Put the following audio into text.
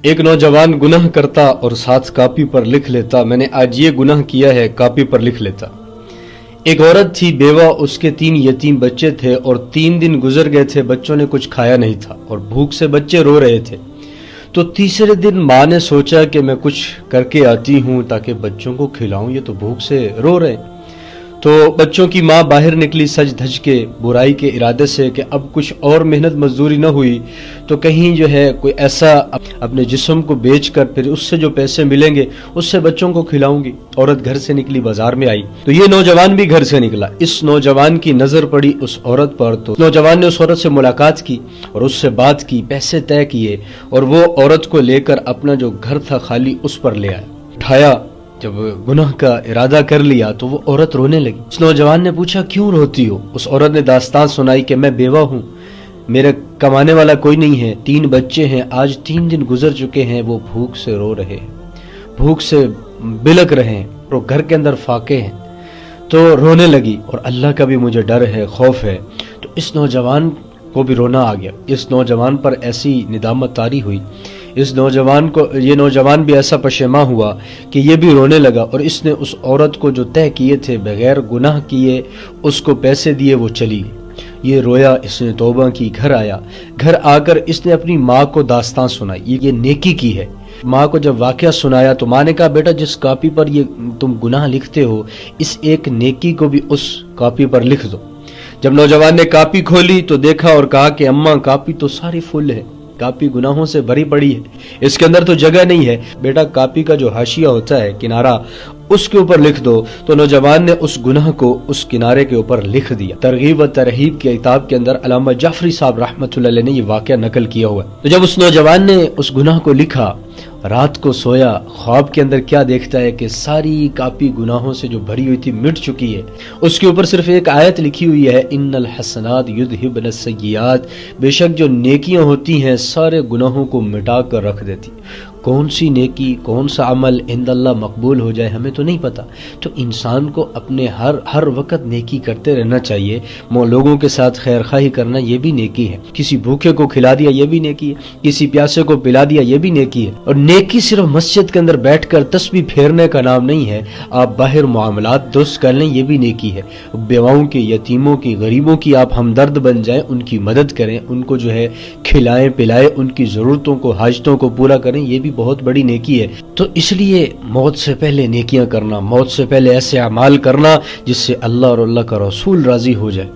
ایک نوجوان گناہ کرتا اور ساتھ کاپی پر لکھ لیتا، میں نے آج یہ گناہ کیا ہے، کاپی پر لکھ لیتا۔ ایک عورت تھی بیوہ، اس کے 3 یتیم بچے تھے اور 3 دن گزر گئے تھے، بچوں نے کچھ کھایا نہیں تھا اور بھوک سے بچے رو رہے تھے۔ تو تیسرے دن ماں نے سوچا کہ میں کچھ کر کے آتی ہوں تاکہ بچوں کو کھلاؤں، یہ تو بھوک سے رو رہے ہیں۔ تو بچوں کی ماں باہر نکلی سج دھج کے، برائی کے ارادے سے کہ اب کچھ اور محنت مزدوری نہ ہوئی تو کہیں جو ہے کوئی ایسا اپنے جسم کو بیچ کر پھر اس سے جو پیسے ملیں گے اس سے بچوں کو کھلاؤں گی۔ عورت گھر سے نکلی، بازار میں آئی تو یہ نوجوان بھی گھر سے نکلا۔ اس نوجوان کی نظر پڑی اس عورت پر، تو نوجوان نے اس عورت سے ملاقات کی اور اس سے بات کی، پیسے طے کیے اور وہ عورت کو لے کر اپنا جو گھر تھا خالی اس پر لے آیا، اٹھایا۔ جب گناہ کا ارادہ کر لیا تو وہ عورت رونے لگی۔ اس نوجوان نے پوچھا کیوں روتی ہو؟ اس عورت نے داستان سنائی کہ میں بیوہ ہوں، میرے کمانے والا کوئی نہیں ہے، 3 بچے ہیں، آج 3 دن گزر چکے ہیں، وہ بھوک سے رو رہے ہیں، بھوک سے بلک رہے ہیں اور گھر کے اندر فاقے ہیں۔ تو رونے لگی اور اللہ کا بھی مجھے ڈر ہے، خوف ہے۔ تو اس نوجوان کو بھی رونا آ گیا، اس نوجوان پر ایسی ندامت طاری ہوئی، یہ نوجوان بھی ایسا پشیماں ہوا کہ یہ بھی رونے لگا، اور اس نے اس عورت کو جو طے کیے تھے بغیر گناہ کیے اس کو پیسے دیے، وہ چلی گئی۔ یہ رویا، اس نے توبہ کی، گھر آیا، گھر آ کر اس نے اپنی ماں کو داستان سنائی، یہ نیکی کی ہے۔ ماں کو جب واقعہ سنایا تو ماں نے کہا بیٹا جس کاپی پر یہ تم گناہ لکھتے ہو اس ایک نیکی کو بھی اس کاپی پر لکھ دو۔ جب نوجوان نے کاپی کھولی تو دیکھا اور کہا کہ اماں کاپی تو ساری فل ہے، کاپی گناہوں سے بھری پڑی ہے، اس کے اندر تو جگہ نہیں ہے۔ بیٹا کاپی کا جو حاشیہ ہوتا ہے، کنارہ، اس کے اوپر لکھ دو۔ تو نوجوان نے اس گناہ کو اس کنارے کے اوپر لکھ دیا۔ ترغیب و ترہیب کی کتاب کے اندر علامہ جعفری صاحب رحمۃ اللہ علیہ نے یہ واقعہ نقل کیا ہوا ہے۔ تو جب اس نوجوان نے اس گناہ کو لکھا، رات کو سویا، خواب کے اندر کیا دیکھتا ہے کہ ساری کاپی گناہوں سے جو بھری ہوئی تھی مٹ چکی ہے۔ اس کے اوپر صرف ایک آیت لکھی ہوئی ہے، ان الحسنات یذہبن السیئات، بے شک جو نیکیاں ہوتی ہیں سارے گناہوں کو مٹا کر رکھ دیتی۔ کون سی نیکی، کون سا عمل عند اللہ مقبول ہو جائے ہمیں تو نہیں پتا۔ تو انسان کو اپنے ہر وقت نیکی کرتے رہنا چاہیے۔ لوگوں کے ساتھ خیر خواہی کرنا یہ بھی نیکی ہے، کسی بھوکے کو کھلا دیا یہ بھی نیکی ہے، کسی پیاسے کو پلا دیا یہ بھی نیکی ہے۔ اور نیکی صرف مسجد کے اندر بیٹھ کر تسبیح پھیرنے کا نام نہیں ہے، آپ باہر معاملات درست کر لیں یہ بھی نیکی ہے۔ بیواؤں کی، یتیموں کی، غریبوں کی آپ ہمدرد بن جائیں، ان کی مدد کریں، ان کو جو ہے کھلائیں پلائیں، ان کی ضرورتوں کو، حاجتوں کو پورا کریں، یہ بھی بہت بڑی نیکی ہے۔ تو اس لیے موت سے پہلے نیکیاں کرنا، موت سے پہلے ایسے اعمال کرنا جس سے اللہ اور اللہ کا رسول راضی ہو جائے۔